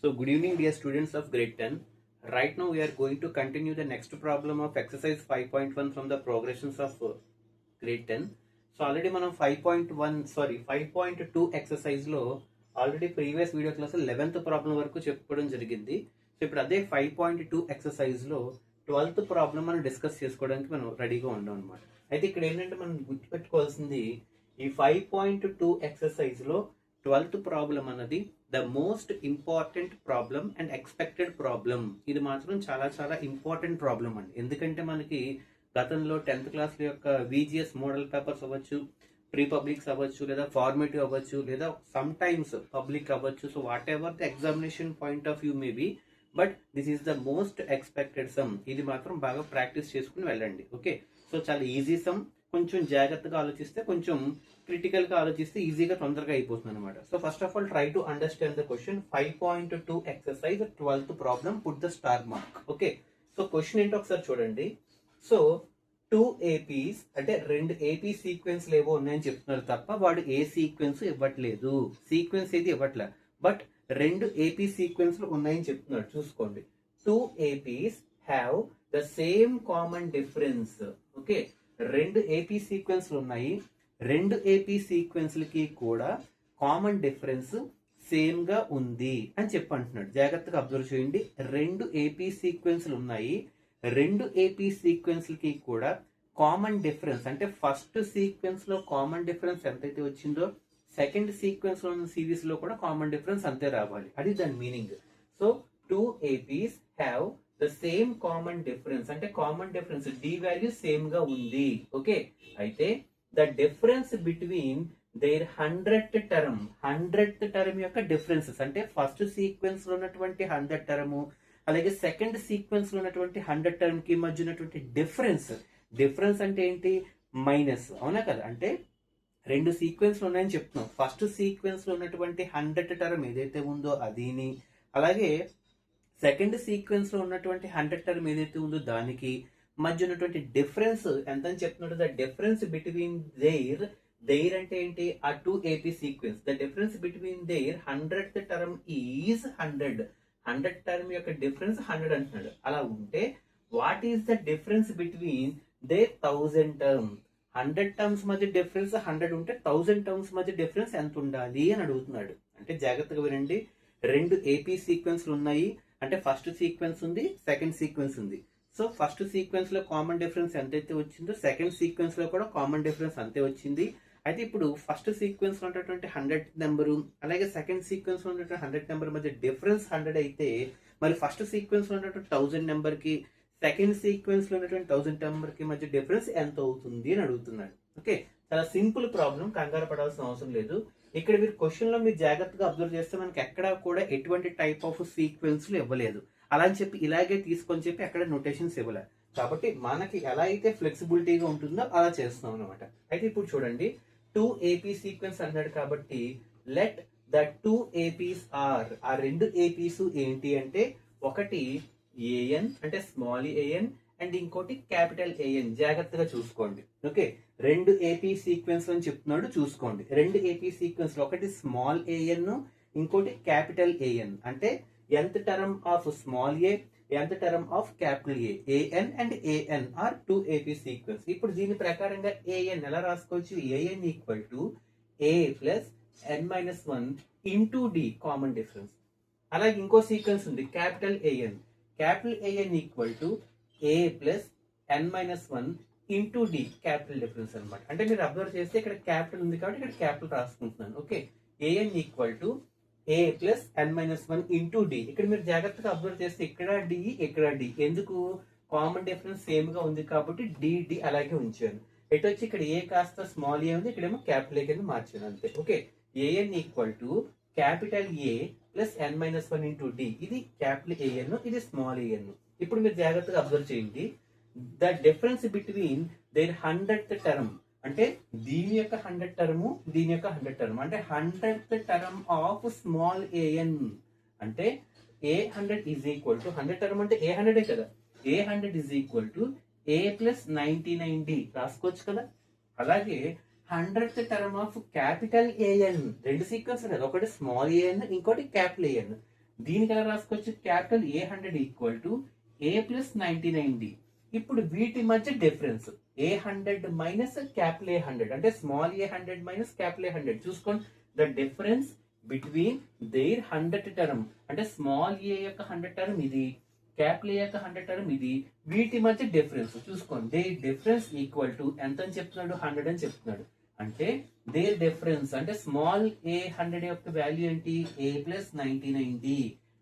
So good evening dear students of grade 10. Right now we are going to continue the next problem of exercise 5.1 from the progressions of grade 10. So already మనం 5.2 exercise లో already previous video class 11th problem వరకు చెప్పుకోవడం జరిగింది. So ఇప్పుడు అదే 5.2 exercise లో 12th problem మనం discuss చేసుకోవడానికి మనం రెడీగా ఉన్నాం అనమాట. అయితే ఇక్కడ ఏంటంటే మనం గుర్తుపెట్టుకోవాల్సింది ఈ 5.2 ఎక్సర్సైజ్ లో 12th ప్రాబ్లం అన్నది the most important problem and expected problem. ఇది మాత్రం చాలా చాలా ఇంపార్టెంట్ ప్రాబ్లం అండి. ఎందుకంటే మనకి గతంలో 10th క్లాస్ యొక్క విజిఎస్ మోడల్ పేపర్స్ అవ్వచ్చు, ప్రీ పబ్లిక్స్ అవ్వచ్చు, లేదా ఫార్మేటివ్ అవ్వచ్చు, లేదా సమ్ టైమ్స్ పబ్లిక్ అవ్వచ్చు. So what ever the examination point of view may be, but this is the most expected some. ఇది మాత్రం బాగా ప్రాక్టీస్ చేసుకుని వెళ్ళండి. ఓకే, సో చాలా ఈజీ సమ్. కొంచెం జాగ్రత్తగా ఆలోచిస్తే, కొంచెం క్రిటికల్ గా ఆలోచిస్తే ఈజీగా తొందరగా అయిపోతుంది అనమాట. So first of all try to understand the question. 5.2 exercise 12th problem, put the star mark. Okay, so question ఏంటో ఒకసారి చూడండి. సో 2 APs అంటే 2 AP సీక్వెన్స్ లేవో ఉన్నాయని చెప్తున్నారు తప్ప వాడు ఏ సీక్వెన్స్ ఇవ్వట్లేదు. సీక్వెన్స్ ఏది ఇవ్వట్లే, బట్ 2 AP సీక్వెన్స్ ఉన్నాయని చెప్తున్నాడు. చూసుకోండి, 2 APs have the same common difference. Okay, 2 AP సీక్వెన్స్లు ఉన్నాయి. 2 AP సీక్వెన్స్లకి కూడా కామన్ డిఫరెన్స్ సేమ్ గా ఉంది అని చెప్పంటున్నాడు. జాగ్రత్తగా అబ్జర్వ్ చేయండి. 2 AP సీక్వెన్స్లు ఉన్నాయి. 2 AP సీక్వెన్స్లకి కూడా కామన్ డిఫరెన్స్ అంటే ఫస్ట్ సీక్వెన్స్ లో కామన్ డిఫరెన్స్ ఎంతైతే వచ్చిందో సెకండ్ సీక్వెన్స్ లో ఉన్న సిరీస్ లో కూడా కామన్ డిఫరెన్స్ అంతే రావాలి. అది దాని meaning. So 2 APs have the same common difference అంటే common difference D value same గా ఉంది. ఓకే, అయితే the difference between their 100th term యొక్క డిఫరెన్సెస్ అంటే ఫస్ట్ సీక్వెన్స్ లో ఉన్నటువంటి 100th టర్మ్ అలాగే సెకండ్ సీక్వెన్స్ లో ఉన్నటువంటి 100th టర్మ్ కి మధ్య ఉన్నటువంటి డిఫరెన్స్ అంటే ఏంటి? మైనస్. అవునా కదా? అంటే 2 సీక్వెన్స్ ఉన్నాయని చెప్తున్నాం. ఫస్ట్ సీక్వెన్స్ లో ఉన్నటువంటి 100th టర్మ్ ఏదైతే ఉందో అదిని, అలాగే సెకండ్ సీక్వెన్స్ లో ఉన్నటువంటి 100th టర్మ్ ఏదైతే ఉందో దానికి మధ్య ఉన్నటువంటి డిఫరెన్స్ ఎంత అని చెప్తున్నాడు. ద డిఫరెన్స్ బిట్వీన్ దేర్ అంటే ఏంటి? ఆ 2 AP sequence. The difference between their 100th term is 100 term యొక్క డిఫరెన్స్ 100 అంటున్నాడు. అలా ఉంటే what is the difference between their 1000 term? 100 terms మధ్య డిఫరెన్స్ 100 ఉంటే 1000 టర్మ్స్ మధ్య డిఫరెన్స్ ఎంత ఉండాలి అని అడుగుతున్నాడు. అంటే జాగ్రత్తగా వినండి. 2 AP సీక్వెన్స్లు ఉన్నాయి. అంటే ఫస్ట్ సీక్వెన్స్ ఉంది, సెకండ్ సీక్వెన్స్ ఉంది. సో ఫస్ట్ సీక్వెన్స్ లో కామన్ డిఫరెన్స్ ఎంతైతే వచ్చిందో సెకండ్ సీక్వెన్స్ లో కూడా కామన్ డిఫరెన్స్ అంతే వచ్చింది. అయితే ఇప్పుడు ఫస్ట్ సీక్వెన్స్ లో ఉన్నటువంటి 100th నెంబరు అలాగే సెకండ్ సీక్వెన్స్ లో ఉన్నటువంటి 100th నెంబర్ మధ్య డిఫరెన్స్ 100 అయితే మరి ఫస్ట్ సీక్వెన్స్ లో ఉన్నటువంటి 1000 నెంబర్ కి సెకండ్ సీక్వెన్స్ లో ఉన్నటువంటి 1000 నెంబర్ కి మధ్య డిఫరెన్స్ ఎంత అవుతుంది అని అడుగుతున్నాడు. ఓకే, చాలా సింపుల్ ప్రాబ్లం, కంగారు పడాల్సిన అవసరం లేదు. ఇక్కడ మీరు క్వశ్చన్ లో మీరు జాగ్రత్తగా అబ్జర్వ్ చేస్తే మనకి ఎక్కడా కూడా ఎటువంటి టైప్ ఆఫ్ సీక్వెన్స్లు ఇవ్వలేదు. అలా అని చెప్పి ఇలాగే తీసుకొని చెప్పి అక్కడ నోటేషన్స్ ఇవ్వలేదు. కాబట్టి మనకి ఎలా అయితే ఫ్లెక్సిబిలిటీగా ఉంటుందో అలా చేస్తున్నాం అనమాట. అయితే ఇప్పుడు చూడండి, 2 AP సీక్వెన్స్ అన్నాడు కాబట్టి లెట్ ద 2 APs ఆర్, ఆ 2 APs ఏంటి అంటే ఒకటి AN అంటే స్మాల్ AN అండ్ ఇంకోటి క్యాపిటల్ AN. జాగ్రత్తగా చూసుకోండి. ఓకే, 2 AP సీక్వెన్స్ అని చెప్తున్నాడు, చూసుకోండి. 2 AP సీక్వెన్స్ ఒకటి స్మాల్ AN ఇంకోటి క్యాపిటల్ AN. అంటే nth term of small A, nth term of capital A. AN and AN are 2 AP sequence. ఇప్పుడు దీని ప్రకారంగా AN ఎలా రాసుకోవచ్చు? AN equal to A plus n-1 into D common difference. అలాగే ఇంకో sequence ఉంది capital AN. Capital AN equal to A plus n-1 into D capital difference అనమాట. అంటే మీరు అబ్జర్వ్ చేస్తే ఇక్కడ క్యాపిటల్ ఉంది కాబట్టి ఇక్కడ క్యాపిటల్ రాసుకుంటున్నాను. Okay, AN equal to A plus n-1 into D. ఇక్కడ మీరు జాగ్రత్తగా అబ్జర్వ్ చేస్తే ఇక్కడ D ఇక్కడ D. ఎందుకు? కామన్ డిఫరెన్స్ సేమ్ గా ఉంది కాబట్టి D అలాగే ఉంచాను. ఎటు వచ్చి ఇక్కడ ఏ కాస్త స్మాల్ ఏ ఉంది, ఇక్కడేమో క్యాపిటల్ ఏ కింద మార్చాను అంతే. Okay, AN equal to capital A plus n-1 into D. ఇది క్యాపిటల్ AN, ఇది స్మాల్ AN. ఇప్పుడు మీరు జాగ్రత్తగా అబ్జర్వ్ చేయండి. The difference between their 100th term అంటే దీని యొక్క 100th టర్మ్, దీని యొక్క 100th టర్మ్ అంటే 100th term of small AN అంటే A100 is equal to 100 term అంటే A100 కదా. A100 is equal to A plus 99D రాసుకోవచ్చు కదా. అలాగే 100th term of capital AN, 2 sequence కదా, ఒకటి స్మాల్ AN ఇంకోటి క్యాపిటల్ AN. దీనికి ఎలా రాసుకోవచ్చు, capital A100 equal to A plus 99D. ఇప్పుడు వీటి మధ్య difference A100 minus capital A100 అంటే small A100 minus capital A100. చూసుకోండి, the difference between their 100 term అంటే స్మాల్ ఏ యొక్క 100 టర్మ్ ఇది, క్యాపిటల్ ఏ యొక్క 100 టర్మ్ ఇది, వీటి మధ్య డిఫరెన్స్ చూసుకోండి. దేర్ డిఫరెన్స్ ఈక్వల్ టు ఎంత అని చెప్తున్నాడు, 100 అని చెప్తున్నాడు. అంటే దేర్ డిఫరెన్స్ అంటే స్మాల్ A100 యొక్క వాల్యూ ఏంటి, A ప్లస్ 99D.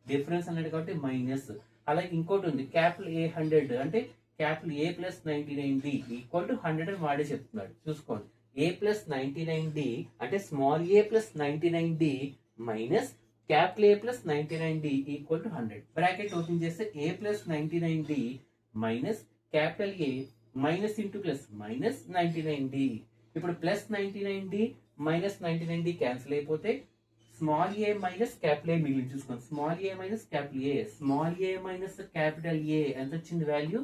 డిఫరెన్స్ అన్నాడు కాబట్టి మైనస్. అలాగే ఇంకోటి ఉంది క్యాపిటల్ A100 అంటే capital A plus 99D equal to 100 అని వాడే చెప్తున్నాడు. చూసుకోండి, A ప్లస్ 99D అంటే small A plus 99D minus capital A plus 99D equal to 100. Bracket open చేస్తే A plus 99D minus capital A minus into plus minus 99D. ఇప్పుడు plus 99D minus 99D cancel అయిపోతే small A minus capital A మిగిలింది. చూసుకోండి, small A minus capital A, small A minus capital A ఎంత వచ్చింది value,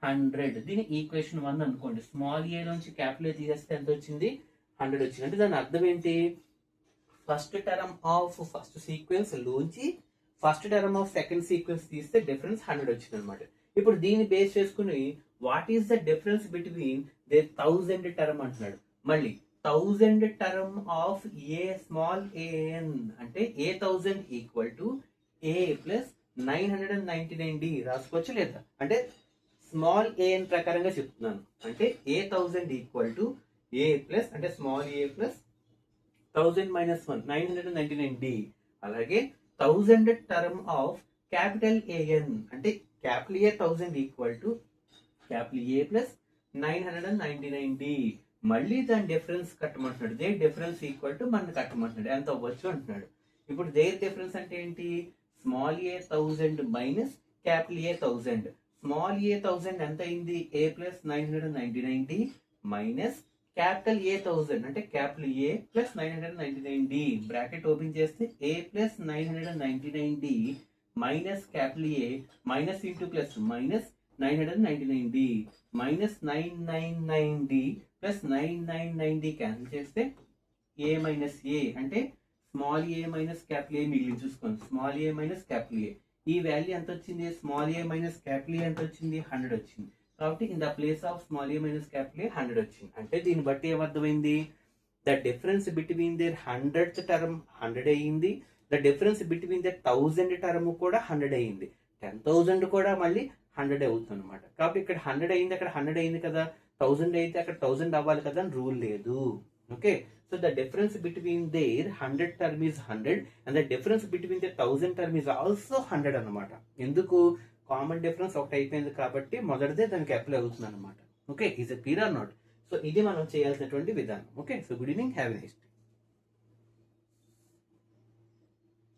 100. దీని equation 1 అనుకోండి. Small ఏ నుంచి capital ఏ తీసేస్తే ఎంత వచ్చింది, 100 వచ్చింది. అంటే దాని అర్థం ఏంటి, first term of first sequence లోంచి first term of second sequence తీస్తే డిఫరెన్స్ 100 వచ్చింది అనమాట. ఇప్పుడు దీన్ని బేస్ చేసుకుని what is the difference between the 1000 term అంటున్నాడు. మళ్ళీ 1000 term of A small A N అంటే A1000 equal to A plus 999D రాసుకోవచ్చు లేదా, అంటే స్మాల్ ఏఎన్ ప్రకారంగా చెప్తున్నాను. అంటే A1000 equal to A plus అంటే small A plus 1000 minus 1 999D. అలాగే 1000 టర్మ్ ఆఫ్ క్యాపిటల్ ఏఎన్ అంటే capital A 1000 equal to capital A plus 999D. మళ్ళీ దాని డిఫరెన్స్ కట్టమంటున్నాడు. దేర్ డిఫరెన్స్ ఈక్వల్ టు మనం కట్టమంటున్నాడు, ఎంత అవ్వచ్చు అంటున్నాడు. ఇప్పుడు దేర్ డిఫరెన్స్ అంటే ఏంటి, small A 1000 minus capital A 1000. Small A 1000 ఎంత అయింది, A plus 999D minus capital A 1000 అంటే capital A plus 999D. Bracket open చేస్తే A plus 999D minus capital A minus into plus minus 999D minus 999D plus 999D cancel చేస్తే A minus A అంటే small A minus capital A మిగిలింది. చూసుకోండి, small A minus capital A, ఈ value ఎంత వచ్చింది, small A minus capital A ఎంత వచ్చింది, 100 వచ్చింది. కాబట్టి in the place of small A minus capital A 100 వచ్చింది. అంటే దీన్ని బట్టి ఏమర్థమైంది, the difference between their 100th term 100 అయ్యింది, the difference between their 1000 term కూడా 100 అయ్యింది, 10,000 కూడా మళ్ళీ 100 అవుతుంది అనమాట. కాబట్టి ఇక్కడ 100 అయింది, అక్కడ 100 అయింది కదా, 1000 అయితే అక్కడ 1000 అవ్వాలి కదా అని రూల్ లేదు. Okay, so the difference between their 100 term is 100 and the difference between their 1000 term is also 100 అనమాట. ఎందుకు, కామన్ డిఫరెన్స్ ఒకటి అయిపోయింది కాబట్టి మొదటిదే దానికి అప్లై అవుతుంది అనమాట. Okay, is a clear or not? So ఇది మనం చేయాల్సినటువంటి విధానం. Okay, so good evening, have a nice day.